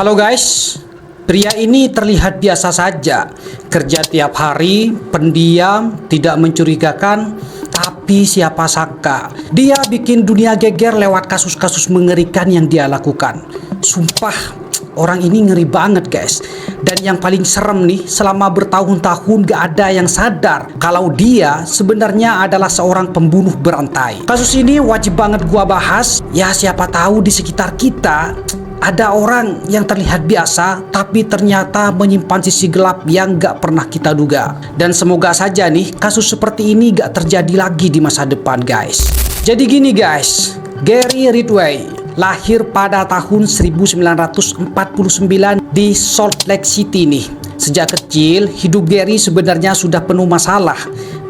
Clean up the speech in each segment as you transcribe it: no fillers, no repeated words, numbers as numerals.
Halo guys, pria ini terlihat biasa saja. Kerja tiap hari, pendiam, tidak mencurigakan. Tapi siapa sangka, dia bikin dunia geger lewat kasus-kasus mengerikan yang dia lakukan. Sumpah, orang ini ngeri banget guys. Dan yang paling serem nih, selama bertahun-tahun gak ada yang sadar kalau dia sebenarnya adalah seorang pembunuh berantai. Kasus ini wajib banget gua bahas. Ya siapa tahu di sekitar kita ada orang yang terlihat biasa tapi ternyata menyimpan sisi gelap yang gak pernah kita duga. Dan semoga saja nih kasus seperti ini gak terjadi lagi di masa depan guys. Jadi gini guys, Gary Ridgway lahir pada tahun 1949 di Salt Lake City nih. Sejak kecil, hidup Gary sebenarnya sudah penuh masalah.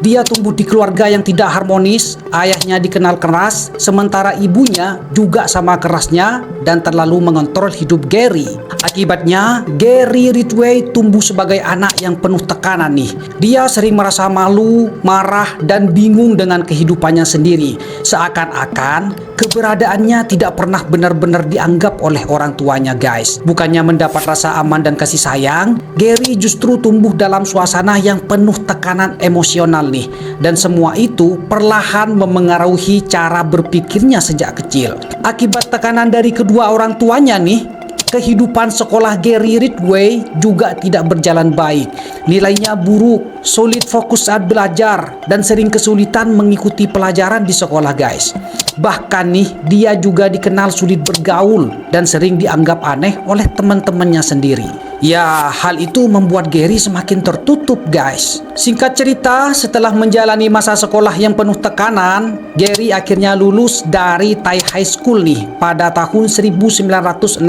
Dia tumbuh di keluarga yang tidak harmonis, ayahnya dikenal keras, sementara ibunya juga sama kerasnya dan terlalu mengontrol hidup Gary. Akibatnya, Gary Ridgway tumbuh sebagai anak yang penuh tekanan nih. Dia sering merasa malu, marah, dan bingung dengan kehidupannya sendiri. Seakan-akan keberadaannya tidak pernah benar-benar dianggap oleh orang tuanya guys. Bukannya mendapat rasa aman dan kasih sayang, Gary justru tumbuh dalam suasana yang penuh tekanan emosional nih. Dan semua itu perlahan memengaruhi cara berpikirnya sejak kecil. Akibat tekanan dari kedua orang tuanya nih, kehidupan sekolah Gary Ridgway juga tidak berjalan baik. Nilainya buruk, sulit fokus saat belajar, dan sering kesulitan mengikuti pelajaran di sekolah guys. Bahkan nih, dia juga dikenal sulit bergaul dan sering dianggap aneh oleh teman-temannya sendiri. Ya, hal itu membuat Gary semakin tertutup guys. Singkat cerita, setelah menjalani masa sekolah yang penuh tekanan, Gary akhirnya lulus dari Thai High School nih pada tahun 1969.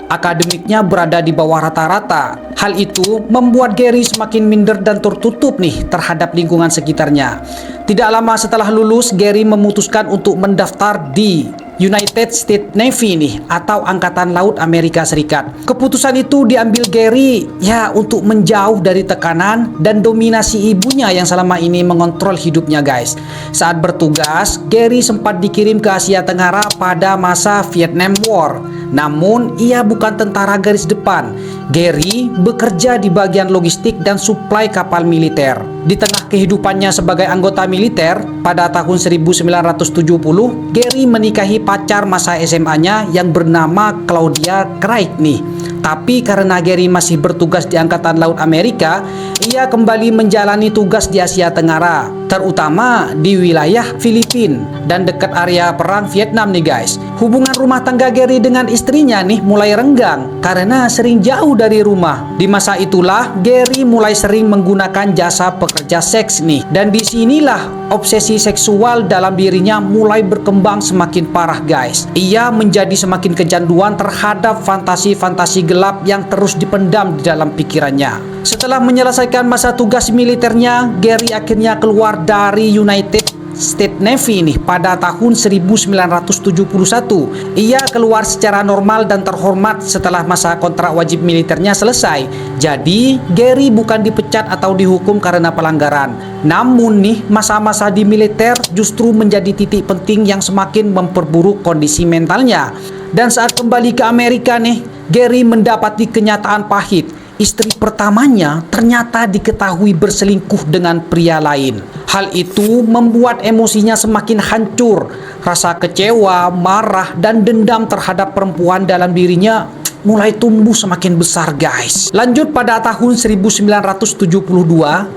Akademiknya berada di bawah rata-rata. Hal itu membuat Gary semakin minder dan tertutup nih terhadap lingkungan sekitarnya. Tidak lama setelah lulus, Gary memutuskan untuk mendaftar di United States Navy nih, atau Angkatan Laut Amerika Serikat. Keputusan itu diambil Gary ya untuk menjauh dari tekanan dan dominasi ibunya yang selama ini mengontrol hidupnya guys. Saat bertugas, Gary sempat dikirim ke Asia Tenggara pada masa Vietnam War. Namun ia bukan tentara garis depan. Gary bekerja di bagian logistik dan suplai kapal militer. Di tengah kehidupannya sebagai anggota militer, pada tahun 1970, Gary menikahi pacar masa SMA-nya yang bernama Claudia Craig nih. Tapi karena Gary masih bertugas di Angkatan Laut Amerika, ia kembali menjalani tugas di Asia Tenggara, terutama di wilayah Filipina dan dekat area perang Vietnam nih guys. Hubungan rumah tangga Gary dengan istrinya nih mulai renggang karena sering jauh dari rumah. Di masa itulah Gary mulai sering menggunakan jasa pekerja seks nih. Dan disinilah obsesi seksual dalam dirinya mulai berkembang semakin parah guys. Ia menjadi semakin kecanduan terhadap fantasi-fantasi gelap yang terus dipendam di dalam pikirannya. Setelah menyelesaikan masa tugas militernya, Gary akhirnya keluar dari United States Navy nih pada tahun 1971. Ia keluar secara normal dan terhormat setelah masa kontrak wajib militernya selesai. Jadi Gary bukan dipecat atau dihukum karena pelanggaran. Namun nih, masa-masa di militer justru menjadi titik penting yang semakin memperburuk kondisi mentalnya. Dan saat kembali ke Amerika nih, Gary mendapati kenyataan pahit. Istri pertamanya ternyata diketahui berselingkuh dengan pria lain. Hal itu membuat emosinya semakin hancur. Rasa kecewa, marah, dan dendam terhadap perempuan dalam dirinya mulai tumbuh semakin besar guys. Lanjut pada tahun 1972,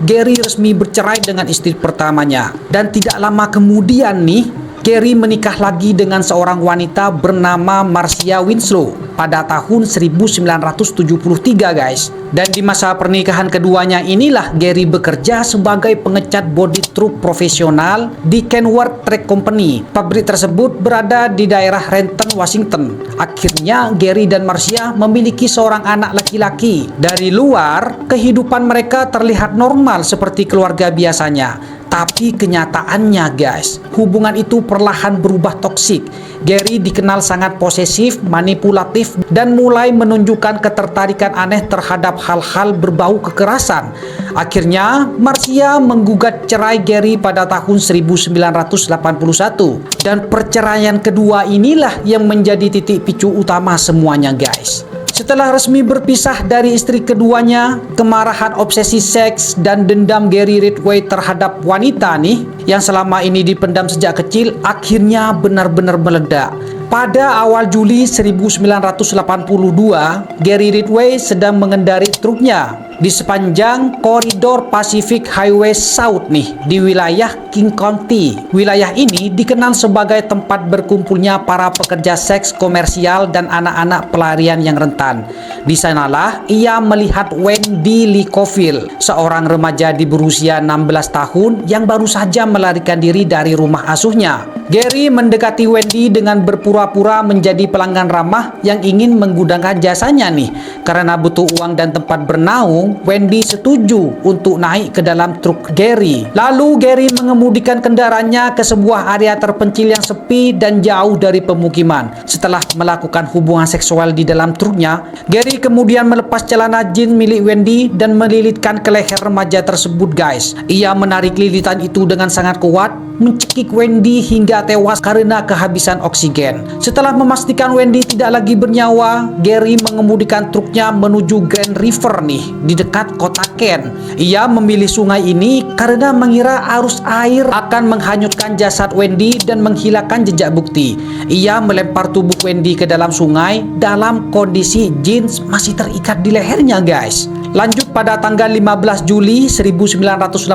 Gary resmi bercerai dengan istri pertamanya. Dan tidak lama kemudian nih, Gary menikah lagi dengan seorang wanita bernama Marcia Winslow pada tahun 1973 guys. Dan di masa pernikahan keduanya inilah Gary bekerja sebagai pengecat body truk profesional di Kenworth Truck Company. Pabrik tersebut berada di daerah Renton, Washington. Akhirnya Gary dan Marcia memiliki seorang anak laki-laki. Dari luar, kehidupan mereka terlihat normal seperti keluarga biasanya. Tapi kenyataannya guys, hubungan itu perlahan berubah toksik. Gary dikenal sangat posesif, manipulatif, dan mulai menunjukkan ketertarikan aneh terhadap hal-hal berbau kekerasan. Akhirnya, Marcia menggugat cerai Gary pada tahun 1981. Dan perceraian kedua inilah yang menjadi titik picu utama semuanya guys. Setelah resmi berpisah dari istri keduanya, kemarahan obsesi seks dan dendam Gary Ridgway terhadap wanita nih yang selama ini dipendam sejak kecil akhirnya benar-benar meledak. Pada awal Juli 1982, Gary Ridgway sedang mengendarai truknya di sepanjang koridor Pacific Highway South nih di wilayah King County. Wilayah ini dikenal sebagai tempat berkumpulnya para pekerja seks komersial dan anak-anak pelarian yang rentan. Di sanalah ia melihat Wendy Lee Cofield, seorang remaja di berusia 16 tahun yang baru saja melarikan diri dari rumah asuhnya. Gary mendekati Wendy dengan berpura-pura menjadi pelanggan ramah yang ingin menggunakan jasanya nih. Karena butuh uang dan tempat bernaung, Wendy setuju untuk naik ke dalam truk Gary. Lalu Gary mengemudikan kendaraannya ke sebuah area terpencil yang sepi dan jauh dari pemukiman. Setelah melakukan hubungan seksual di dalam truknya, Gary kemudian melepas celana jeans milik Wendy dan melilitkan ke leher remaja tersebut guys. Ia menarik lilitan itu dengan sangat kuat, mencekik Wendy hingga tewas karena kehabisan oksigen. Setelah memastikan Wendy tidak lagi bernyawa, Gary mengemudikan truknya menuju Grand River nih di dekat kota Ken. Ia memilih sungai ini karena mengira arus air akan menghanyutkan jasad Wendy dan menghilangkan jejak bukti. Ia melempar tubuh Wendy ke dalam sungai dalam kondisi jeans masih terikat di lehernya guys. Lanjut pada tanggal 15 Juli 1982,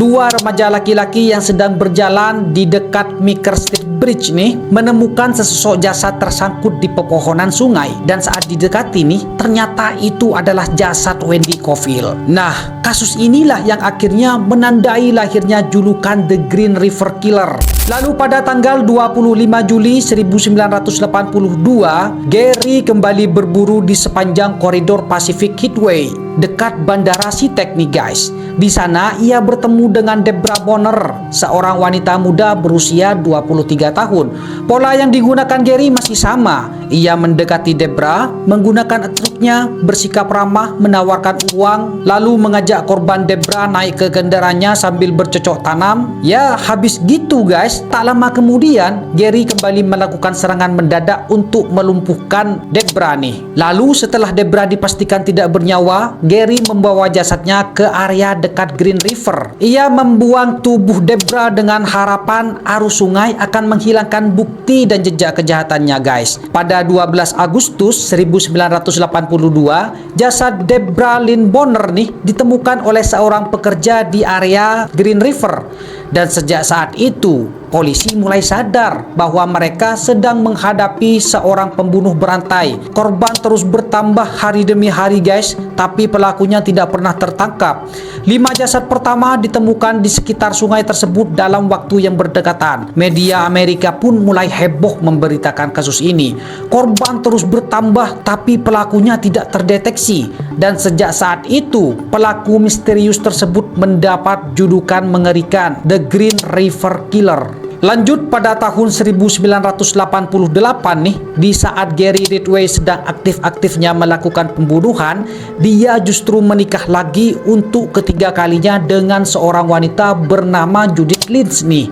dua remaja laki-laki yang sedang berjalan di dekat Meeker Street Bridge nih menemukan sesosok jasad tersangkut di pepohonan sungai, dan saat didekati nih ternyata itu adalah jasad Wendy Cofield. Nah, kasus inilah yang akhirnya menandai lahirnya julukan The Green River Killer. Lalu pada tanggal 25 Juli 1982, Gary kembali berburu di sepanjang koridor Pacific Highway dekat Bandara Shitek nih guys. Di sana ia bertemu dengan Deborah Bonner, seorang wanita muda berusia 23 tahun. Pola yang digunakan Gary masih sama. Ia mendekati Deborah menggunakan truknya, bersikap ramah, menawarkan uang, lalu mengajak korban Deborah naik ke kendaraannya sambil bercocok tanam. Ya, habis gitu guys. Tak lama kemudian, Gary kembali melakukan serangan mendadak untuk melumpuhkan Deborah nih. Lalu setelah Deborah dipastikan tidak bernyawa, Gary membawa jasadnya ke area dekat Green River. Ia membuang tubuh Deborah dengan harapan arus sungai akan menghilangkan bukti dan jejak kejahatannya guys. Pada 12 Agustus 1982, jasad Deborah Lynn Bonner nih ditemukan oleh seorang pekerja di area Green River. Dan sejak saat itu, polisi mulai sadar bahwa mereka sedang menghadapi seorang pembunuh berantai. Korban terus bertambah hari demi hari guys, tapi pelakunya tidak pernah tertangkap. 5 jasad pertama ditemukan di sekitar sungai tersebut dalam waktu yang berdekatan. Media Amerika pun mulai heboh memberitakan kasus ini. Korban terus bertambah, tapi pelakunya tidak terdeteksi. Dan sejak saat itu, pelaku misterius tersebut mendapat julukan mengerikan, The Green River Killer. Lanjut pada tahun 1988 nih, di saat Gary Ridgway sedang aktif-aktifnya melakukan pembunuhan, dia justru menikah lagi untuk ketiga kalinya dengan seorang wanita bernama Judith Lynch nih.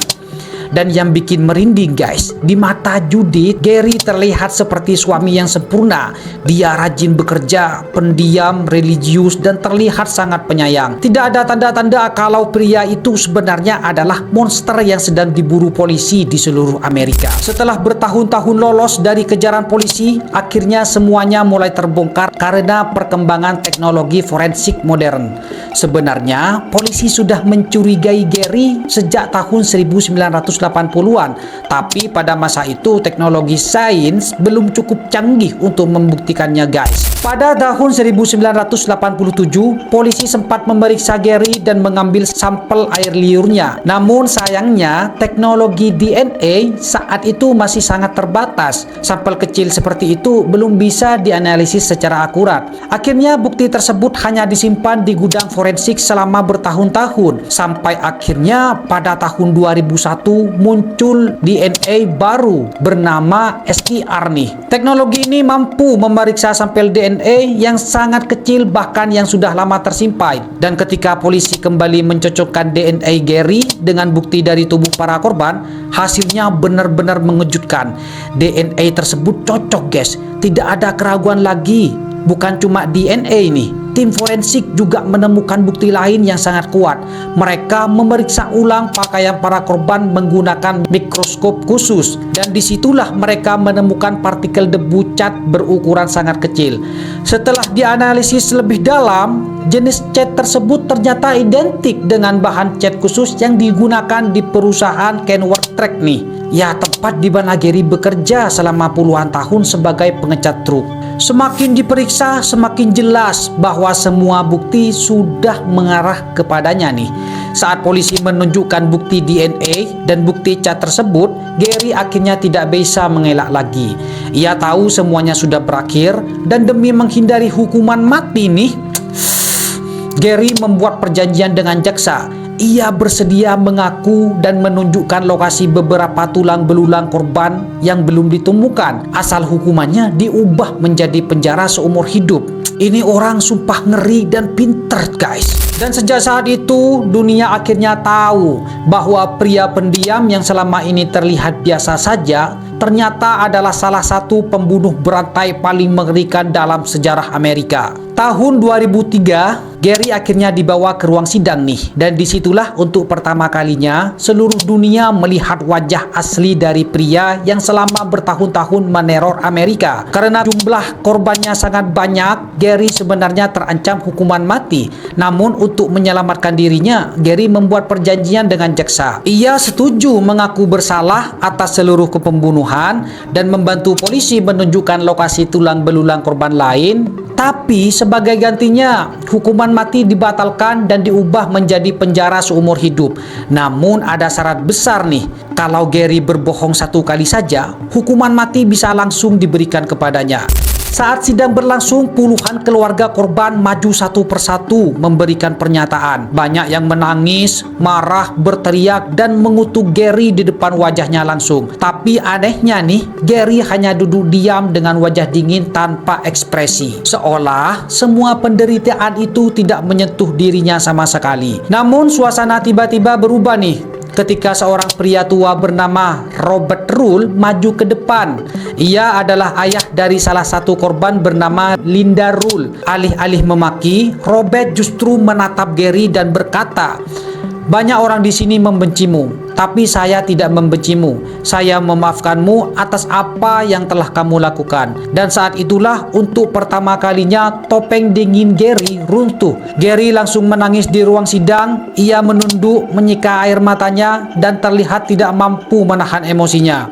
Dan yang bikin merinding guys, di mata Judith, Gary terlihat seperti suami yang sempurna. Dia rajin bekerja, pendiam, religius, dan terlihat sangat penyayang. Tidak ada tanda-tanda kalau pria itu sebenarnya adalah monster yang sedang diburu polisi di seluruh Amerika. Setelah bertahun-tahun lolos dari kejaran polisi, akhirnya semuanya mulai terbongkar karena perkembangan teknologi forensik modern. Sebenarnya, polisi sudah mencurigai Gary sejak tahun 1980-an, tapi pada masa itu teknologi sains belum cukup canggih untuk membuktikannya guys. Pada tahun 1987, polisi sempat memeriksa Gary dan mengambil sampel air liurnya. Namun sayangnya, teknologi DNA saat itu masih sangat terbatas. Sampel kecil seperti itu belum bisa dianalisis secara akurat. Akhirnya bukti tersebut hanya disimpan di gudang forensik selama bertahun-tahun, sampai akhirnya pada tahun 2001 muncul DNA baru bernama SIR nih. Teknologi ini mampu memeriksa sampel DNA DNA yang sangat kecil, bahkan yang sudah lama tersimpan. Dan ketika polisi kembali mencocokkan DNA Gary dengan bukti dari tubuh para korban, hasilnya benar-benar mengejutkan. DNA tersebut cocok, guys. Tidak ada keraguan lagi. Bukan cuma DNA nih, tim forensik juga menemukan bukti lain yang sangat kuat. Mereka memeriksa ulang pakaian para korban menggunakan mikroskop khusus, dan disitulah mereka menemukan partikel debu cat berukuran sangat kecil. Setelah dianalisis lebih dalam, jenis cat tersebut ternyata identik dengan bahan cat khusus yang digunakan di perusahaan Kenworth Truck nih. Ya, tempat di mana Gary bekerja selama puluhan tahun sebagai pengecat truk. Semakin diperiksa, semakin jelas bahwa semua bukti sudah mengarah kepadanya nih. Saat polisi menunjukkan bukti DNA dan bukti cat tersebut, Gary akhirnya tidak bisa mengelak lagi. Ia tahu semuanya sudah berakhir, dan demi menghindari hukuman mati nih, Gary membuat perjanjian dengan jaksa. Ia bersedia mengaku dan menunjukkan lokasi beberapa tulang belulang korban yang belum ditemukan, asal hukumannya diubah menjadi penjara seumur hidup. Ini orang sumpah ngeri dan pinter, guys. Dan sejak saat itu, dunia akhirnya tahu bahwa pria pendiam yang selama ini terlihat biasa saja ternyata adalah salah satu pembunuh berantai paling mengerikan dalam sejarah Amerika. Tahun 2003, Gary akhirnya dibawa ke ruang sidang nih, dan disitulah untuk pertama kalinya seluruh dunia melihat wajah asli dari pria yang selama bertahun-tahun meneror Amerika. Karena jumlah korbannya sangat banyak, Gary sebenarnya terancam hukuman mati. Namun untuk menyelamatkan dirinya, Gary membuat perjanjian dengan jaksa. Ia setuju mengaku bersalah atas seluruh pembunuhan dan membantu polisi menunjukkan lokasi tulang belulang korban lain. Tapi sebagai gantinya, hukuman mati dibatalkan dan diubah menjadi penjara seumur hidup. Namun ada syarat besar nih. Kalau Gary berbohong satu kali saja, hukuman mati bisa langsung diberikan kepadanya. Saat sidang berlangsung, puluhan keluarga korban maju satu persatu memberikan pernyataan. Banyak yang menangis, marah, berteriak, dan mengutuk Gary di depan wajahnya langsung. Tapi anehnya nih, Gary hanya duduk diam dengan wajah dingin tanpa ekspresi. Seolah semua penderitaan itu tidak menyentuh dirinya sama sekali. Namun suasana tiba-tiba berubah nih ketika seorang pria tua bernama Robert Rule maju ke depan. Ia adalah ayah dari salah satu korban bernama Linda Rule. Alih-alih memaki, Robert justru menatap Gary dan berkata, "Banyak orang di sini membencimu, tapi saya tidak membencimu. Saya memaafkanmu atas apa yang telah kamu lakukan." Dan saat itulah untuk pertama kalinya topeng dingin Gary runtuh. Gary langsung menangis di ruang sidang. Ia menunduk, menyika air matanya, dan terlihat tidak mampu menahan emosinya.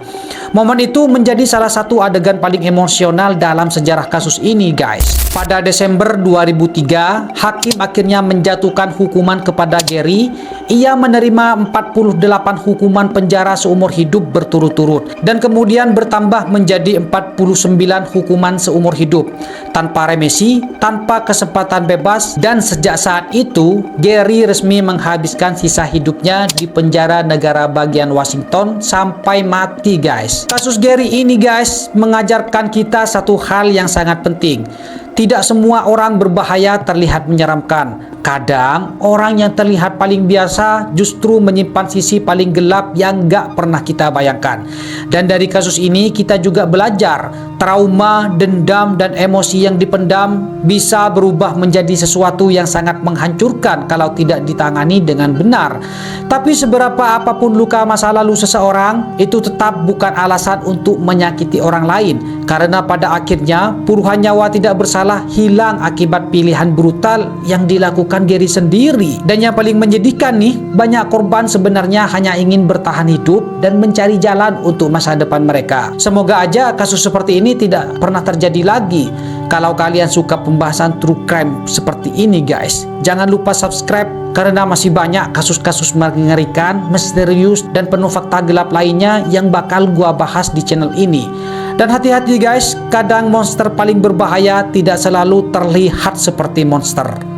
Momen itu menjadi salah satu adegan paling emosional dalam sejarah kasus ini, guys. Pada Desember 2003, hakim akhirnya menjatuhkan hukuman kepada Gary. Ia menerima 48 hukuman penjara seumur hidup berturut-turut, dan kemudian bertambah menjadi 49 hukuman seumur hidup tanpa remisi, tanpa kesempatan bebas. Dan sejak saat itu, Gary resmi menghabiskan sisa hidupnya di penjara negara bagian Washington sampai mati, guys. Kasus Gary ini, guys, mengajarkan kita satu hal yang sangat penting. Tidak semua orang berbahaya terlihat menyeramkan. Kadang orang yang terlihat paling biasa justru menyimpan sisi paling gelap yang gak pernah kita bayangkan. Dan dari kasus ini kita juga belajar, trauma, dendam, dan emosi yang dipendam bisa berubah menjadi sesuatu yang sangat menghancurkan kalau tidak ditangani dengan benar. Tapi seberapa apapun luka masa lalu seseorang, itu tetap bukan alasan untuk menyakiti orang lain. Karena pada akhirnya puluhan nyawa tidak bersalah hilang akibat pilihan brutal yang dilakukan Gary sendiri. Dan yang paling menyedihkan nih, banyak korban sebenarnya hanya ingin bertahan hidup dan mencari jalan untuk masa depan mereka. Semoga aja kasus seperti ini tidak pernah terjadi lagi. Kalau kalian suka pembahasan true crime seperti ini, guys, jangan lupa subscribe karena masih banyak kasus-kasus mengerikan, misterius, dan penuh fakta gelap lainnya yang bakal gua bahas di channel ini. Dan hati-hati, guys, kadang monster paling berbahaya tidak selalu terlihat seperti monster.